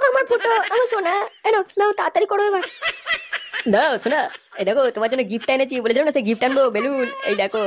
আমার ফুটো, আমার সোনা, এনো নাও তাড়াতাড়ি করো এবার। দাও সোনা, এই দেখো তোমার জন্য গিফট এনেছি, বলেছিল না সে গিফট আনবো, বেলুন, এই দেখো।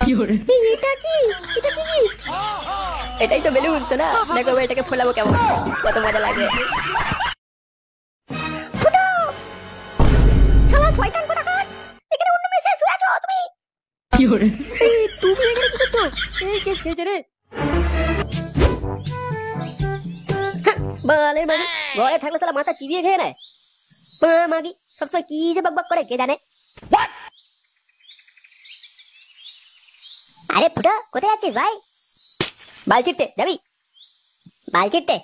এই, এটা কি? এটা কি gift? এটাই তো বেলুন সোনা, দেখো এবার এটাকে ফোলাবো কেমন, কত মজা লাগবে। ফুটো! শালা শয়তান কোথাকার! এখানে অন্য মেয়ে শুয়ে আছো তুমি? এই, তুমি এখানে কি করছো? এই কেস খেয়েছে রে। বালের মাগি, ঘরে থাকলে শালা মাথা চিবিয়ে খেয়ে নেয়। মাগি সবসময় কি যে বকবক করে কে জানে। আরে ফুটো, কোথায় যাচ্ছিস ভাই? বাল চিটতে যাবি? বাল চিটতে?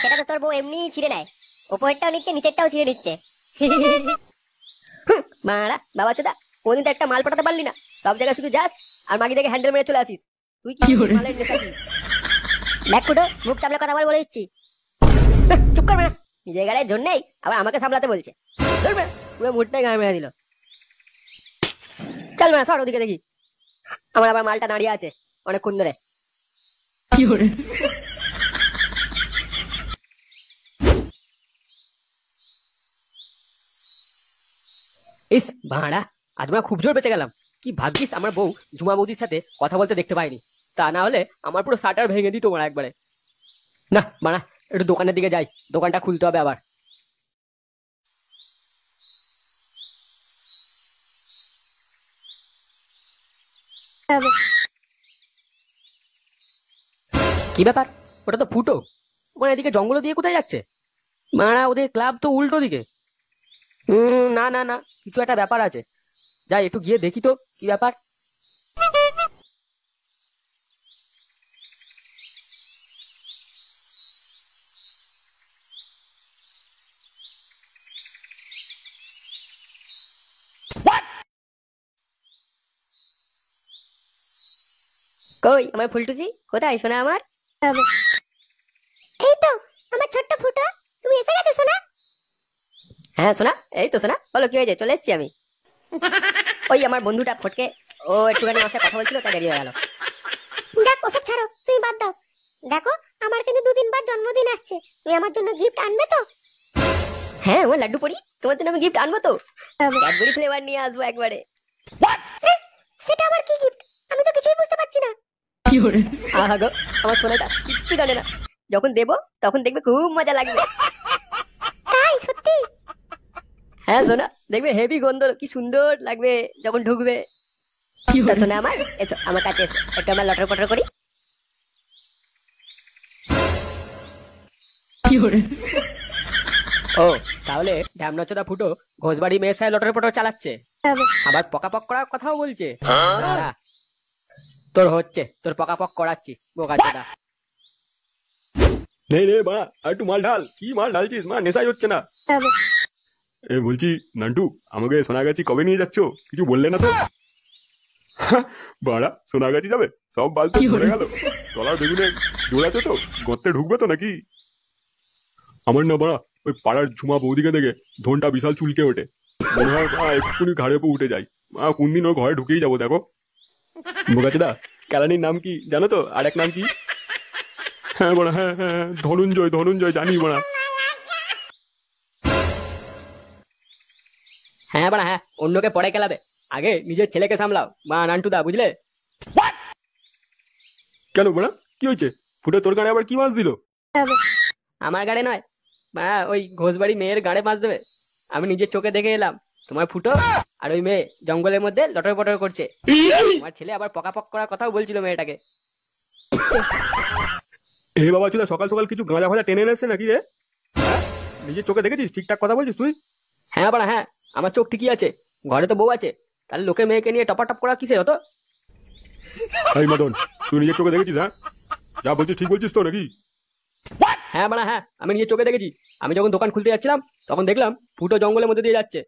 সেটা তো তোর বউ এমনি ছিঁড়ে নেয়, ওপরেরটাও নিচ্ছে নিচেরটাও ছিঁড়ে নিচ্ছে। মারা বাবা চোদা, কোনদিন তো একটা মাল পাঠাতে পারলি না, সব জায়গায় শুধু যাস আর মাগি দেখে হ্যান্ডেল মেরে চলে আসিস। তুই কি মালের নেশা কি? দেখ ফুটো, মুখ সামলে কথা বলে দিচ্ছি। চুপ কর না, নিজের গাড়ির জন্যই আবার আমাকে সামলাতে বলছে। ধরবে পুরো মুডটাই গায়ে মেরে দিল। চল না সর ওদিকে দেখি, আমার আবার মালটা দাঁড়িয়ে আছে অনেকক্ষণ ধরে। ইস ভাড়া, আজ আমরা খুব জোর বেঁচে গেলাম। কি ভাগ্যিস আমার বউ ঝুমা বৌদির সাথে কথা বলতে দেখতে পাইনি, তা না হলে আমার পুরো শাটার ভেঙে দিত মারা একবারে। না মারা, একটু দোকানের দিকে যাই, দোকানটা খুলতে হবে আবার। কি ব্যাপার, ওটা তো ফুটো, মানে এদিকে জঙ্গল দিয়ে কোথায় যাচ্ছে? মারা, ওদের ক্লাব তো উল্টো দিকে। না না না, কিছু একটা ব্যাপার আছে, যাই একটু গিয়ে দেখি তো কি ব্যাপার। কই আমার ফুলটুসি, কোথায় সোনা আমার? এই তো আমার ছোট্ট ফুটো, তুমি এসে গেছো সোনা? হ্যাঁ সোনা, এই তো সোনা, বলো কি হয়েছে? চলে এসেছি আমি। ওই আমার বন্ধুটা ফটকে, ও একটুখানি আমার সাথে কথা বলছিল, তাই দেরি হয়ে গেল। যাক ওসব ছাড়ো, তুমি বাদ দাও। দেখো আমার কিন্তু 2 দিন বাদ জন্মদিন আসছে, তুমি আমার জন্য গিফট আনবে তো? হ্যাঁ আমার লাড্ডু পড়ি, তোমার জন্য আমি গিফট আনবো তো, ক্যাডবেরি ফ্লেভার নিয়ে আসবো একবারে। সেটা আবার কি গিফট? আমি তো কিছুই বুঝতে পারছি না। আহা গো, আমার সোনাটা কিচ্ছু জানে না, যখন দেবো তখন দেখবে খুব মজা লাগবে। তাই সত্যি? হ্যাঁ সোনা, দেখবে হেভি গন্ধ, কি সুন্দর লাগবে যখন ঢুকবে। তা সোনা আমার, এসো আমার কাছে এসো, একটু আমরা লটর পটর করি। ও তাহলে ঢ্যামনাচোদা ফুটো ঘোষবাড়ি মেয়ের সাথে লটর পটর চালাচ্ছে, আবার পকাপক করার কথাও বলছে। দাঁড়া, তোর হচ্ছে, তোর পকাপক করাচ্ছি বোকা চোদা। নেই রে মা, আর একটু মাল ঢাল। কি মাল ঢালছিস মা? নেশাই হচ্ছে না। এ বলছি নান্টু, আমাকে সোনাগাছি কবে নিয়ে যাচ্ছ? কিছু বললে না তো? বাড়া, সোনাগাছি যাবে? সব বালতি ভরে গেল। তলার বেগুনে জোড়াতে তো, গর্তে ঢুকবে তো নাকি? আমার না বাড়া, ওই পাড়ার ঝুমা বৌদিকে দেখে ধনটা বিশাল চুলকে ওঠে, মনে হয় এক্ষুনি ঘাড়ে উপর উঠে যাই। কোন দিন ওর ঘরে ঢুকেই যাবো। দেখো বোকাচোদা, কেলানির নাম কি জানো তো? আর এক নাম কি? হ্যাঁ বড়া, হ্যাঁ হ্যাঁ, ধনঞ্জয়, ধনঞ্জয় জানি বড়া। হ্যাঁ বাড়া হ্যাঁ, অন্যকে পরে খেলাবে, আগে নিজের ছেলেকে সামলাও মা নান্টুদা, বুঝলে? কেন বড়া, কি হয়েছে? ফুটে তোর গাড়ি আবার কি মাছ দিল? আমার গাড়ে নয় মা, ওই ঘোষবাড়ি মেয়ের গাড়ে মাছ দেবে। আমি নিজের চোখে দেখে এলাম, তোমার ফুটো আর ওই মেয়ে জঙ্গলের মধ্যে লটর পটর করছে। আমার ছেলে আবার পকাপক করার কথাও বলছিল মেয়েটাকে। এ বাবা চুদা, সকাল সকাল কিছু গাঁজা ভাজা টেনে এনেছে নাকি রে? নিজের চোখে দেখেছিস? ঠিকঠাক কথা বলছিস তুই? হ্যাঁ বাড়া হ্যাঁ, আমার চোখ ঠিকই আছে, ঘরে তো বউ আছে, তাহলে লোকে মেয়েকে নিয়ে টপাটপ করা কিসের হতো? এই মদন, তুই নিজের চোখে দেখেছিস? হ্যাঁ, যা বলছিস ঠিক বলছিস তো নাকি? হ্যাঁ বাড়া হ্যাঁ, আমি নিজের চোখে দেখেছি। আমি যখন দোকান খুলতে যাচ্ছিলাম তখন দেখলাম ফুটো জঙ্গলের মধ্যে দিয়ে যাচ্ছে।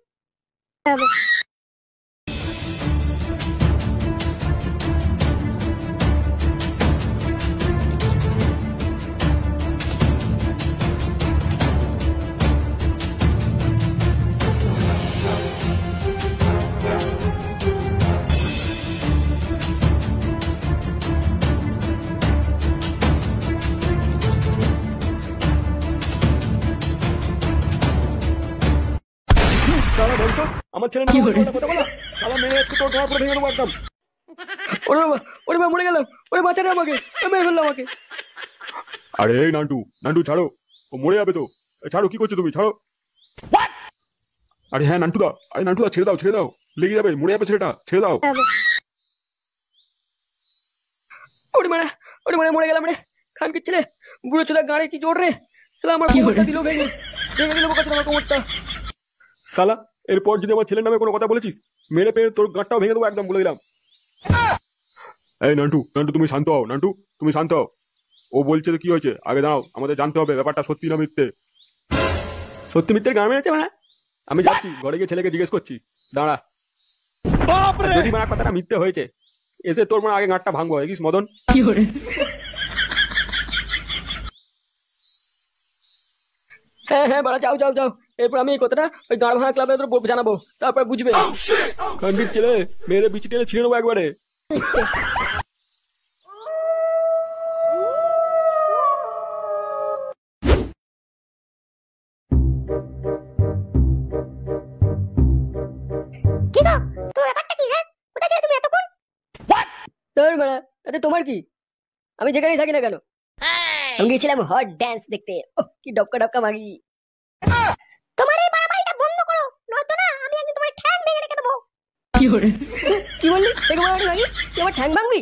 আমার ছেলে নামে উল্টোপাল্টা কথা বলা, শালা মেরে আজকে তোর গাঁ পুরো ভেঙে দেবো একদম। ওরে বাবা মরে গেলাম, ওরে বাঁচারে আমাকে, মেরে ফেললো আমাকে। আরে এই নান্টু, নান্টু ছাড়ো, ও মরে যাবে তো। ছাড়ো, কি করছো তুমি, ছাড়ো। আরে হ্যাঁ নান্টুদা, আরে নান্টুদা ছেড়ে দাও, ছেড়ে দাও, লেগে যাবে, মরে যাবে ছেলেটা, ছেড়ে দাও। ওরে মারা মরে গেলাম রে। খানকির ছেলে, বুড়ো চোদা গাড়ি কি জোর রে। শালা আমার কোমরটা দিল ভেঙে, ভেঙে দিল বোকাচোদা আমার কোমরটা। শালা এরপর যদি আমার ছেলের নামে কোনো কথা বলেছিস, মেরে পেয়ে তোর গাঁটটাও ভেঙে দেবো একদম, বলে দিলাম। এই নান্টু, নান্টু তুমি শান্ত হও, নান্টু তুমি শান্ত হও। ও বলছে তো কি হয়েছে, আগে দাঁড়াও, আমাদের জানতে হবে ব্যাপারটা সত্যি না মিথ্যে। সত্যি মিথ্যের গান মেরেছে মানে? আমি যাচ্ছি ঘরে গিয়ে ছেলেকে জিজ্ঞেস করছি, দাঁড়া। আর যদি মানে কথাটা মিথ্যে হয়েছে, এসে তোর মানে আগে গাঁটটা ভাঙবো, দেখিস মদন। হ্যাঁ বাড়া, যাও যাও যাও। এরপর আমি এই কথাটা ওই গাড় ভাঙা ক্লাবে জানাবো, তারপর বুঝবে। খানকির ছেলে, মেরে বিচি টেনে ছিঁড়ে নেবো একবারে। কি গো, তোমার ব্যাপারটা কি? হ্যাঁ, কোথায় ছিলে তুমি এতক্ষণ? তোর মারা, তাতে তোমার কি? আমি যেখানেই থাকি না কেন। আমি গেছিলাম হট ড্যান্স দেখতে। কি ডবকা ডবকা মাগি। তোমার এই বাড়াবাড়িটা বন্ধ করো, নয়তো না আমি একদিন তোমার ঠ্যাং ভেঙে রেখে দেবো। কি বললি? কি বললি মাগি? তুই আমার ঠ্যাং ভাঙবি?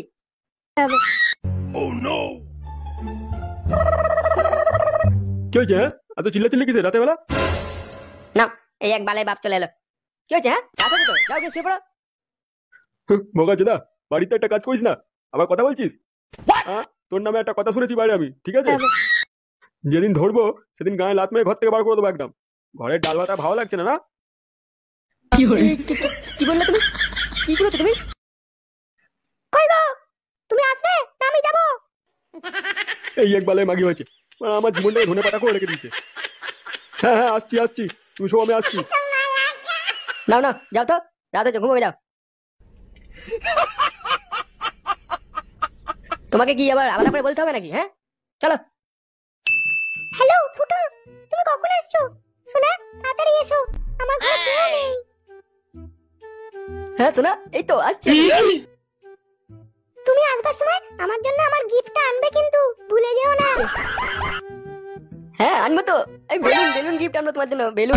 কি হয়েছে হ্যাঁ, এত চিল্লাচিল্লি কিসে রাতে বেলা? না, এই এক বালাই বাপ চলে এলো। কি হয়েছে? হ্যাঁ, রাতে তো যাও গিয়ে শুয়ে পড়ো। বোকাচোদা, বাড়িতে একটা কাজ করিস না, আবার কথা বলছিস। হ্যাঁ, তোর নামে একটা কথা শুনেছি বাইরে আমি, ঠিক আছে? যেদিন ধরবো সেদিন গায়ে লাত মেরে ঘর থেকে বার করে দেবো একদম। ঘরের ডাল ভাতা ভালো লাগছে না না? কি বললে তুমি? কি করেছো তুমি? কই গো, তুমি আসবে না আমি যাবো? এই এক বালে মাগি হয়েছে, মানে আমার জীবনটাকে ধনে পাতা করে রেখে দিয়েছে। হ্যাঁ হ্যাঁ আসছি আসছি, তুমি সব আমি আসছি। নাও না, যাও তো, রাতে ঘুমোবে যাও। তোমাকে কি আবার আলাদা করে বলতে হবে নাকি? হ্যাঁ চলো। হ্যালো ফুটো, তুমি কখন এসছো? শোনা, তাড়াতাড়ি এসো, আমার ঘরে কেউ নেই। হ্যাঁ শোনা, এই তো আসছি। তুমি আসবার সময় আমার জন্য আমার গিফটটা আনবে কিন্তু, ভুলে যেও না। হ্যাঁ আনবো তো, এই বেলুন গিফট আনবো তোমার জন্য। বেলুন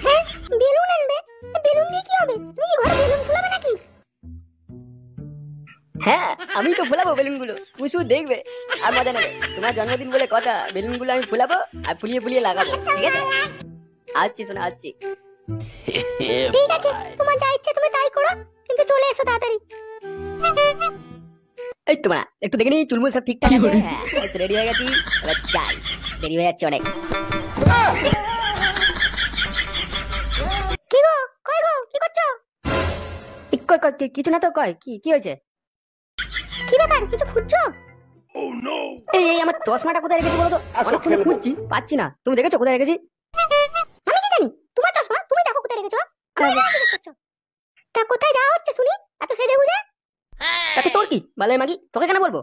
হ্যাঁ, বেলুন আনবে? বেলুন দিয়ে কি হবে? তুমি কি ঘরে বেলুন ফুলাবে নাকি? হ্যাঁ, আমি তো ফুলাবো বেলুন গুলো, তুমি শুধু দেখবে আর মজা নেবে। তোমার জন্মদিন বলে কথা, বেলুন গুলো আমি ফুলাবো আর ফুলিয়ে ফুলিয়ে লাগাবো, ঠিক আছে? আসছি শোনা, আসছি। ঠিক আছে, তোমার যা ইচ্ছে তুমি তাই করো, কিন্তু চলে এসো তাড়াতাড়ি। এই তোমরা একটু দেখে নি চুলমুল সব ঠিকঠাক আছে? হ্যাঁ, এই তো রেডি হয়ে গেছি, এবার যাই। দেরি হয়ে যাচ্ছে অনেক। কি গো, কই গো, কি করছো? কিছু না তো, কয় কি হয়েছে? কি ব্যাপার, কিছু খুঁজছো? এই আমার চশমাটা কোথায় রেখেছি বলো তো? অনেকক্ষণ খুঁজছি, পাচ্ছি না। তুমি দেখেছো কোথায় রেখেছি? আমি কি জানি, তোমার চশমা তুমি দেখো কোথায় রেখেছো। আমাকে কেন জিজ্ঞেস করছো? তা কোথায় যাওয়া হচ্ছে শুনি, এত সেজে গুজে? তাতে তোর কি বালাই মাগি, তোকে কেন বলবো?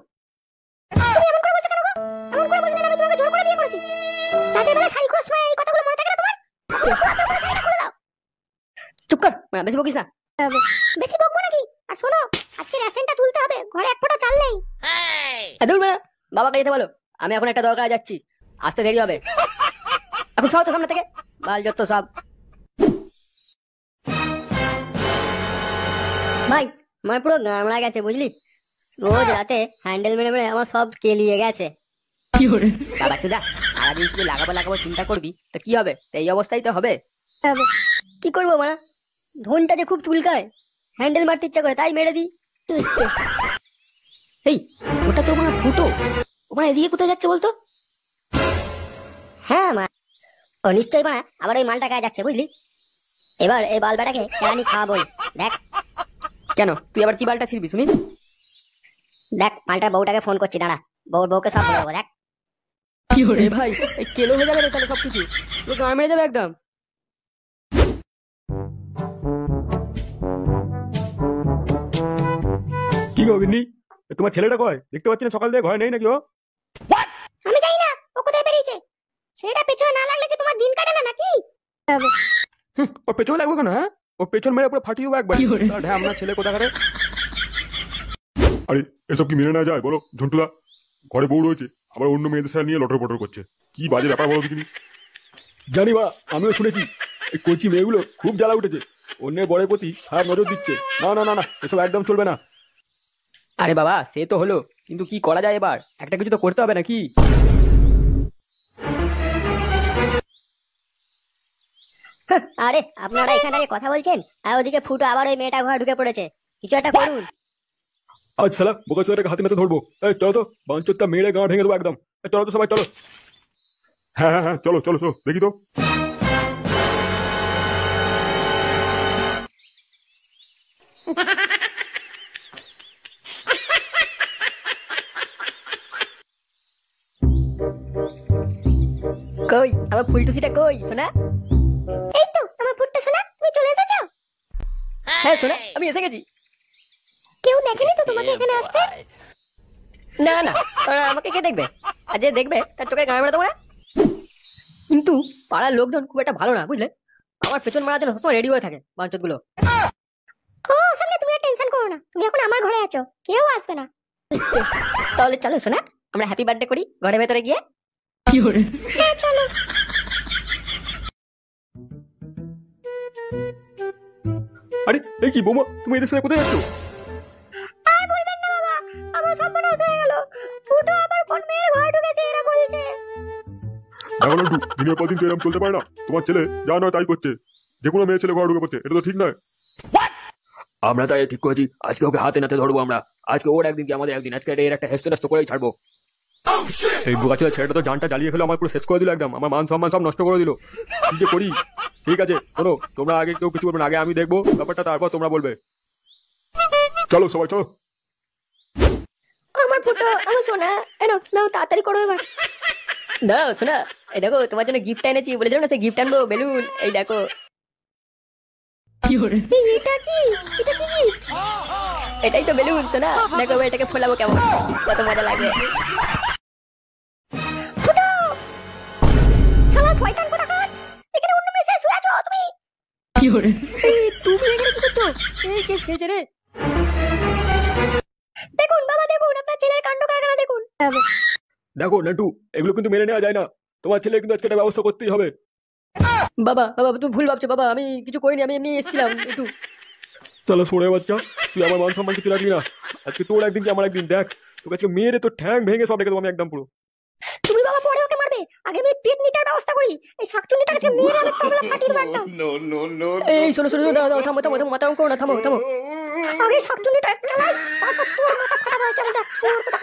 তুমি এমন করে বলছো কেন গো? এমন করে বলছো না, আমি তোমাকে জোর করে বিয়ে করেছি। রাতের বেলা শাড়ি খোলার সময় এই কথাগুলো মনে থাকে না তোমার? শাড়িটা খুলে দাও। চুপ কর, বেশি বকিস না। বেশি বকবো নাকি? আর শোনো, আজকে রেশনটা তুলতে হবে, ঘরে এক ফোঁটা চাল নেই। দূর বেড়া, বাবাকে যেতে বলো, আমি এখন একটা দরকারে যাচ্ছি, আসতে দেরি হবে। এখন সব তো সামনে থেকে বাল যত সব। ভাই, আমার পুরো গামড়া গেছে বুঝলি, রোজ রাতে হ্যান্ডেল মেরে মেরে আমার সব কেলিয়ে গেছে। বাবা চুদা, সারাদিন শুধু লাগাবো চিন্তা করবি তো কি হবে? তো এই অবস্থায় তো হবে। কি করবো মানে, ধনটা যে খুব চুলকায়, হ্যান্ডেল মারতে ইচ্ছা করে তাই মেরে দিই। এই ওটা তো মানে ফুটো, ওখানে এদিকে কোথায় যাচ্ছে বলতো? হ্যাঁ মা, ও নিশ্চয়ই মা আবার ওই মালটা গায়ে যাচ্ছে বুঝলি। এবার এই বালবাটাকে কেরানি খাওয়াবই। দেখ কেন, তুই আবার কি বালটা ছিড়বি শুনি? দেখ, মালটার বউটাকে ফোন করছি, দাঁড়া, বউকে সব বলবো। দেখ কি হরে ভাই, এই কেলো হয়ে যাবে রে তাহলে সবকিছু, তোকে গায়ে মেরে দেবে একদম। কি গো গিন্নি, তোমার ছেলেটা কয়? দেখতে পাচ্ছি না সকাল থেকে ঘরে নেই নাকি ও? আমি জানি না ও কোথায় বেরিয়েছে। সেটা পেছনে না লাগলে কি তোমার দিন কাটে না নাকি? ওর পেছনে লাগবে কেন? হ্যাঁ, ওর পেছন মেরে পুরো ফাটিয়ে দেবো একবার। আমরা ছেলে কোথাকারে। আরে এসব কি মেনে নেওয়া যায় বলো ঝন্টুদা? ঘরে বউ রয়েছে, আবার অন্য মেয়েদের সাথে নিয়ে লটর পটর করছে, কি বাজে ব্যাপার বলো দেখিনি। জানি বা, আমিও শুনেছি এই কচি মেয়েগুলো খুব জ্বালা উঠেছে, অন্যের বরের প্রতি খারাপ নজর দিচ্ছে। না না না না, এসব একদম চলবে না। আরে বাবা সে তো হলো, কিন্তু কি করা যায় এবার? একটা কিছু তো করতে হবে নাকি? আরে আপনারা এখানে দাঁড়িয়ে কথা বলছেন, আর ওদিকে ফুটো আবার ওই মেয়েটা ঘরে ঢুকে পড়েছে। কিছু একটা করুন। আজ সালা বোকা ছোটাকে হাতে নাতে ধরবো। এই চলো তো, বাঞ্চোরটা মেরে গাঁ ভেঙে দেবো একদম। চলো তো সবাই চলো। হ্যাঁ হ্যাঁ হ্যাঁ, চলো চলো চলো, দেখি তো। কই আমার ফুলটুসিটা কই সোনা? এই তো আমার ফুটটা শোনা, তুমি চলে এসেছো? হ্যাঁ সোনা, আমি এসে গেছি। কেউ দেখেনি তো তোমাকে এখানে আসতে? না না, আমাকে কে দেখবে? আর যে দেখবে তার চোখে গান মেরে দেবো না। কিন্তু পাড়ার লোকজন খুব একটা ভালো না, বুঝলে? আমার পেছন মারার জন্য সবসময় রেডি হয়ে থাকে বাঞ্চত গুলো। ও সামনে, তুমি আর টেনশন করো না, তুমি এখন আমার ঘরে আছো, কেউ আসবে না। তাহলে চলো সোনা, আমরা হ্যাপি বার্থডে করি ঘরের ভেতরে গিয়ে। হ্যাঁ চলো। আরে এই কি বৌমা, তুমি এদের সাথে কোথায় যাচ্ছ? আর বলবেন না বাবা, আমার সর্বনাশ হয়ে গেল। ফুটো আবার কোন মেয়ের ঘরে ঢুকেছে এরা বলছে। এখন একটু দিনের পর দিন তো এরকম চলতে পারে না। তোমার ছেলে যা নয় তাই করছে, যে কোনো মেয়ে ছেলে ঘরে ঢুকে পড়ছে, এটা তো ঠিক নয়। আমরা তাই ঠিক করেছি, আজকে ওকে হাতে নাতে ধরবো আমরা। আজকে ওর একদিন কি আমাদের একদিন, আজকে এর একটা হেস্ত নষ্ট করেই ছাড়বো। এই বোকা ছেলেটা তো জানটা জ্বালিয়ে খেলো, আমার পুরো শেষ করে দিল একদম, আমার মান সম্মান সব নষ্ট করে দিল। কি যে করি। ঠিক আছে শোনো, তোমরা আগে কেউ কিছু বলবে না, আগে আমি দেখবো ব্যাপারটা, তারপর তোমরা বলবে। চলো সবাই চলো। আমার ফুটো, আমার সোনা, এনো নাও তাড়াতাড়ি করো এবার। দাও সোনা, এই দেখো তোমার জন্য গিফট এনেছি, বলেছিলাম না সে গিফট আনবো, বেলুন। এই দেখো। এটা কি? এটা কি gift? এটাই তো বেলুন সোনা, দেখো এবার এটাকে ফোলাবো কেমন, কত মজা লাগে। ফুটো! শালা শয়তান কোথাকার! এখানে অন্য মেয়ে এসে শুয়ে আছো তুমি? এই, তুমি এখানে কি করছো? এই কেস খেয়েছে রে। দেখুন বাবা, দেখুন আপনার ছেলের কাণ্ড কারখানা দেখুন। দেখো নান্টু, এগুলো কিন্তু মেনে নেওয়া যায় না। তোমার ছেলে কিন্তু আজকে একটা ব্যবস্থা করতেই হবে। বাবা বাবা তুমি ভুল ভাবছো বাবা, আমি কিছু করিনি, আমি এমনি এসেছিলাম একটু। চলো সরে বাচ্চা, তুই আমার মান সম্মান কিছু রাখবি না। আজকে তোর একদিন কি আমার একদিন, দেখ তোকে আজকে মেরে তো ঠ্যাং ভেঙে সব রেখে দেবো আমি একদম পুরো। তুমি বাবা পরে ওকে মারবে, আগে আমি পেট নিটার ব্যবস্থা করি। এই শাকচুন্নিটাকে যে মেরে আমি তোমরা ফাটিয়ে মারতাম। এই শোনো শোনো, দাও দাও, থামো থামো থামো, মাথা করো না, থামো থামো। আগে শাকচুন্নিটা খেলাই, তারপর তোর মাথা খারাপ হয়ে যাবে। তোর কথা